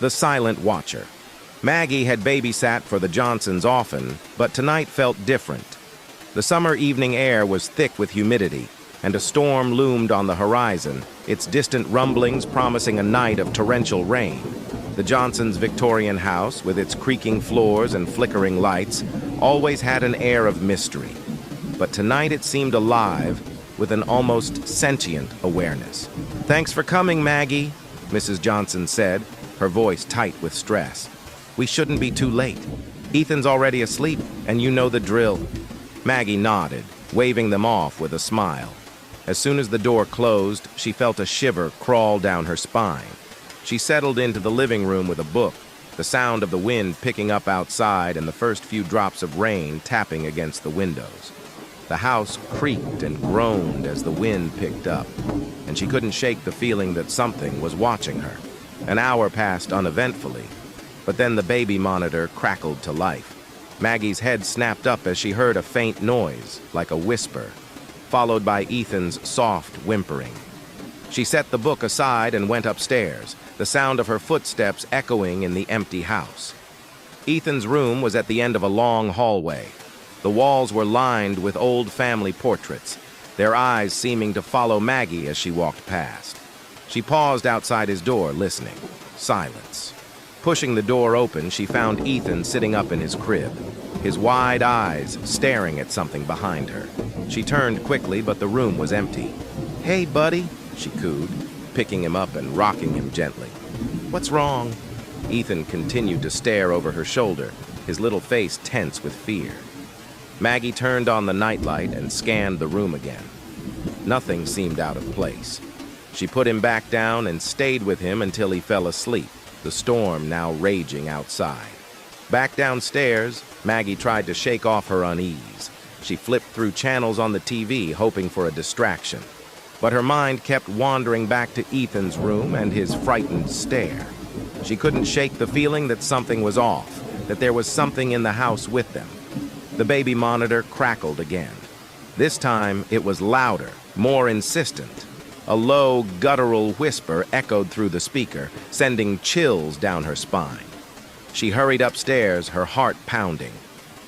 The Silent Watcher. Maggie had babysat for the Johnsons often, but tonight felt different. The summer evening air was thick with humidity, and a storm loomed on the horizon, its distant rumblings promising a night of torrential rain. The Johnsons' Victorian house, with its creaking floors and flickering lights, always had an air of mystery. But tonight it seemed alive, with an almost sentient awareness. "Thanks for coming, Maggie," Mrs. Johnson said, her voice tight with stress. "We shouldn't be too late. Ethan's already asleep, and you know the drill." Maggie nodded, waving them off with a smile. As soon as the door closed, she felt a shiver crawl down her spine. She settled into the living room with a book, the sound of the wind picking up outside and the first few drops of rain tapping against the windows. The house creaked and groaned as the wind picked up, and she couldn't shake the feeling that something was watching her. An hour passed uneventfully, but then the baby monitor crackled to life. Maggie's head snapped up as she heard a faint noise, like a whisper, followed by Ethan's soft whimpering. She set the book aside and went upstairs, the sound of her footsteps echoing in the empty house. Ethan's room was at the end of a long hallway. The walls were lined with old family portraits, their eyes seeming to follow Maggie as she walked past. She paused outside his door, listening. Silence. Pushing the door open, she found Ethan sitting up in his crib, his wide eyes staring at something behind her. She turned quickly, but the room was empty. "Hey, buddy," she cooed, picking him up and rocking him gently. "What's wrong?" Ethan continued to stare over her shoulder, his little face tense with fear. Maggie turned on the nightlight and scanned the room again. Nothing seemed out of place. She put him back down and stayed with him until he fell asleep, the storm now raging outside. Back downstairs, Maggie tried to shake off her unease. She flipped through channels on the TV, hoping for a distraction. But her mind kept wandering back to Ethan's room and his frightened stare. She couldn't shake the feeling that something was off, that there was something in the house with them. The baby monitor crackled again. This time, it was louder, more insistent. A low, guttural whisper echoed through the speaker, sending chills down her spine. She hurried upstairs, her heart pounding.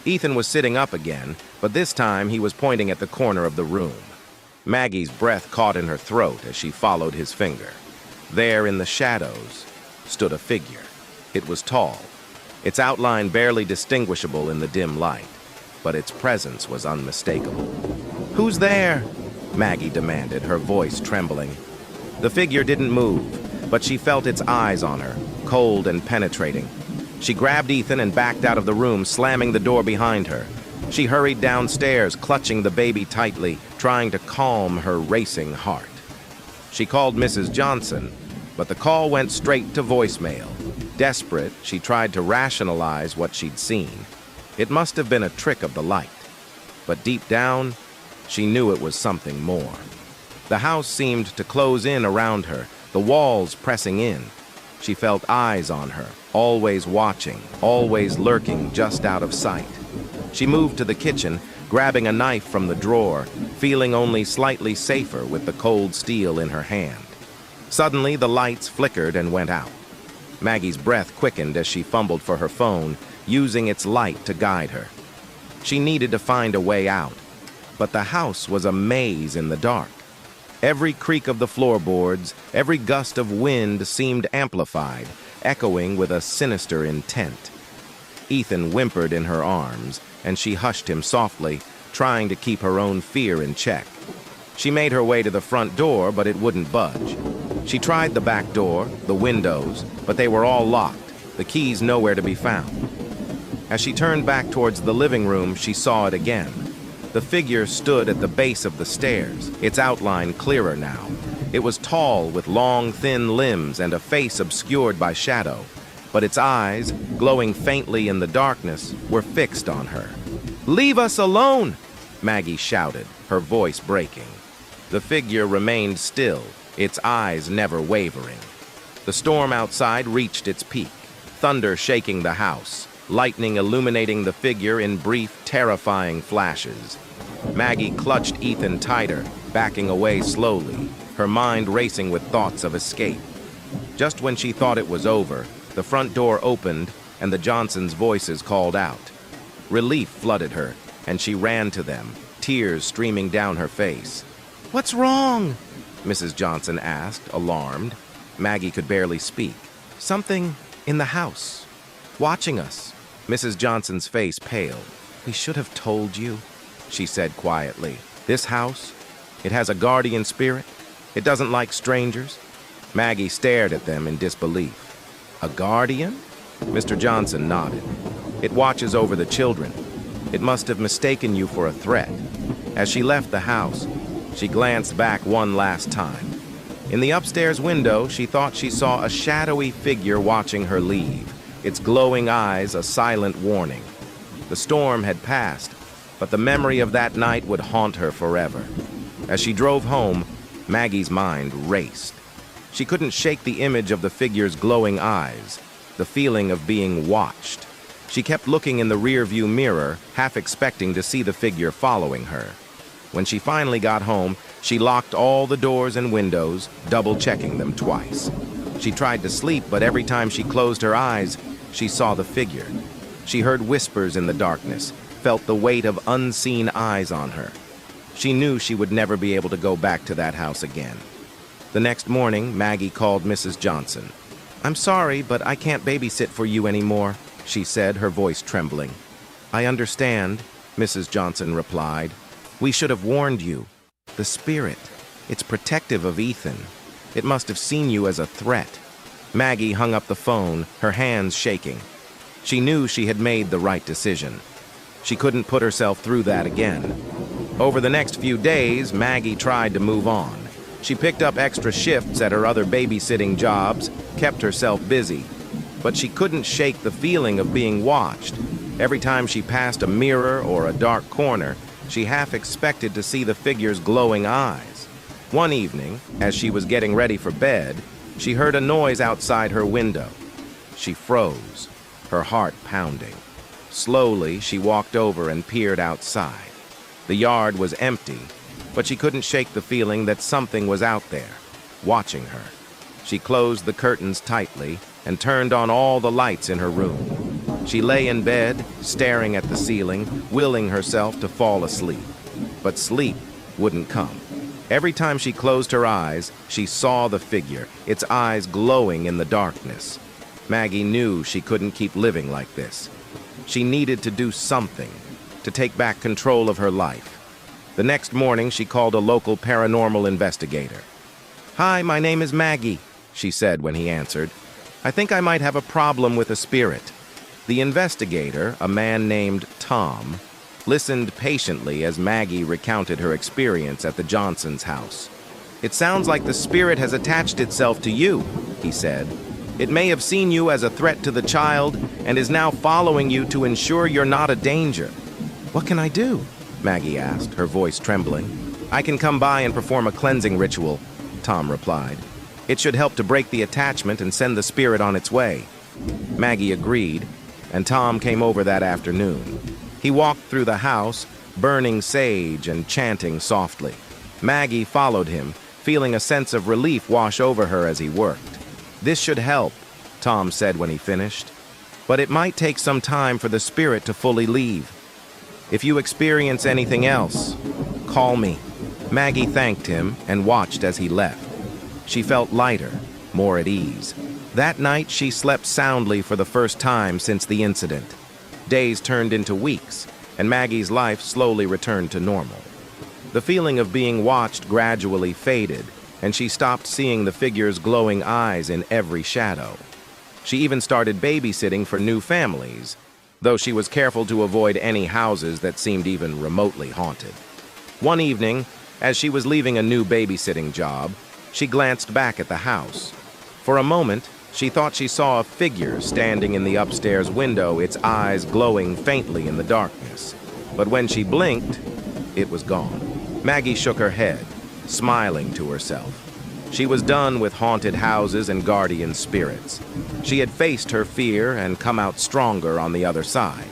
Ethan was sitting up again, but this time he was pointing at the corner of the room. Maggie's breath caught in her throat as she followed his finger. There in the shadows stood a figure. It was tall, its outline barely distinguishable in the dim light, but its presence was unmistakable. "Who's there?" Maggie demanded, her voice trembling. The figure didn't move, but she felt its eyes on her, cold and penetrating. She grabbed Ethan and backed out of the room, slamming the door behind her. She hurried downstairs, clutching the baby tightly, trying to calm her racing heart. She called Mrs. Johnson, but the call went straight to voicemail. Desperate, she tried to rationalize what she'd seen. It must have been a trick of the light. But deep down, she knew it was something more. The house seemed to close in around her, the walls pressing in. She felt eyes on her, always watching, always lurking just out of sight. She moved to the kitchen, grabbing a knife from the drawer, feeling only slightly safer with the cold steel in her hand. Suddenly, the lights flickered and went out. Maggie's breath quickened as she fumbled for her phone, using its light to guide her. She needed to find a way out, but the house was a maze in the dark. Every creak of the floorboards, every gust of wind seemed amplified, echoing with a sinister intent. Ethan whimpered in her arms, and she hushed him softly, trying to keep her own fear in check. She made her way to the front door, but it wouldn't budge. She tried the back door, the windows, but they were all locked, the keys nowhere to be found. As she turned back towards the living room, she saw it again. The figure stood at the base of the stairs, its outline clearer now. It was tall, with long, thin limbs and a face obscured by shadow, but its eyes, glowing faintly in the darkness, were fixed on her. "Leave us alone!" Maggie shouted, her voice breaking. The figure remained still, its eyes never wavering. The storm outside reached its peak, thunder shaking the house, lightning illuminating the figure in brief, terrifying flashes. Maggie clutched Ethan tighter, backing away slowly, her mind racing with thoughts of escape. Just when she thought it was over, The front door opened, and the Johnsons' voices called out. Relief flooded her, and she ran to them, tears streaming down her face. "What's wrong?" Mrs. Johnson asked, alarmed. Maggie could barely speak. "Something in the house. Watching us." Mrs. Johnson's face paled. "We should have told you," she said quietly. "This house, it has a guardian spirit. It doesn't like strangers." Maggie stared at them in disbelief. "A guardian?" Mr. Johnson nodded. "It watches over the children. It must have mistaken you for a threat." As she left the house, she glanced back one last time. In the upstairs window, she thought she saw a shadowy figure watching her leave, its glowing eyes a silent warning. The storm had passed, but the memory of that night would haunt her forever. As she drove home, Maggie's mind raced. She couldn't shake the image of the figure's glowing eyes, the feeling of being watched. She kept looking in the rearview mirror, half expecting to see the figure following her. When she finally got home, she locked all the doors and windows, double-checking them twice. She tried to sleep, but every time she closed her eyes, she saw the figure. She heard whispers in the darkness, felt the weight of unseen eyes on her. She knew she would never be able to go back to that house again. The next morning, Maggie called Mrs. Johnson. "I'm sorry, but I can't babysit for you anymore," she said, her voice trembling. "I understand," Mrs. Johnson replied. "We should have warned you. The spirit, it's protective of Ethan. It must have seen you as a threat." Maggie hung up the phone, her hands shaking. She knew she had made the right decision. She couldn't put herself through that again. Over the next few days, Maggie tried to move on. She picked up extra shifts at her other babysitting jobs, kept herself busy. But she couldn't shake the feeling of being watched. Every time she passed a mirror or a dark corner, she half expected to see the figure's glowing eyes. One evening, as she was getting ready for bed, she heard a noise outside her window. She froze, her heart pounding. Slowly, she walked over and peered outside. The yard was empty, but she couldn't shake the feeling that something was out there, watching her. She closed the curtains tightly and turned on all the lights in her room. She lay in bed, staring at the ceiling, willing herself to fall asleep. But sleep wouldn't come. Every time she closed her eyes, she saw the figure, its eyes glowing in the darkness. Maggie knew she couldn't keep living like this. She needed to do something, to take back control of her life. The next morning, she called a local paranormal investigator. "Hi, my name is Maggie," she said when he answered. "I think I might have a problem with a spirit." The investigator, a man named Tom, listened patiently as Maggie recounted her experience at the Johnsons' house. "It sounds like the spirit has attached itself to you," he said. "It may have seen you as a threat to the child and is now following you to ensure you're not a danger." "What can I do?" Maggie asked, her voice trembling. "I can come by and perform a cleansing ritual," Tom replied. "It should help to break the attachment and send the spirit on its way." Maggie agreed, and Tom came over that afternoon. He walked through the house, burning sage and chanting softly. Maggie followed him, feeling a sense of relief wash over her as he worked. "This should help," Tom said when he finished. "But it might take some time for the spirit to fully leave. If you experience anything else, call me." Maggie thanked him and watched as he left. She felt lighter, more at ease. That night, she slept soundly for the first time since the incident. Days turned into weeks, and Maggie's life slowly returned to normal. The feeling of being watched gradually faded, and she stopped seeing the figure's glowing eyes in every shadow. She even started babysitting for new families, though she was careful to avoid any houses that seemed even remotely haunted. One evening, as she was leaving a new babysitting job, she glanced back at the house. For a moment, she thought she saw a figure standing in the upstairs window, its eyes glowing faintly in the darkness. But when she blinked, it was gone. Maggie shook her head, smiling to herself. She was done with haunted houses and guardian spirits. She had faced her fear and come out stronger on the other side.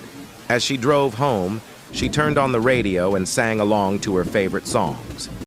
As she drove home, she turned on the radio and sang along to her favorite songs.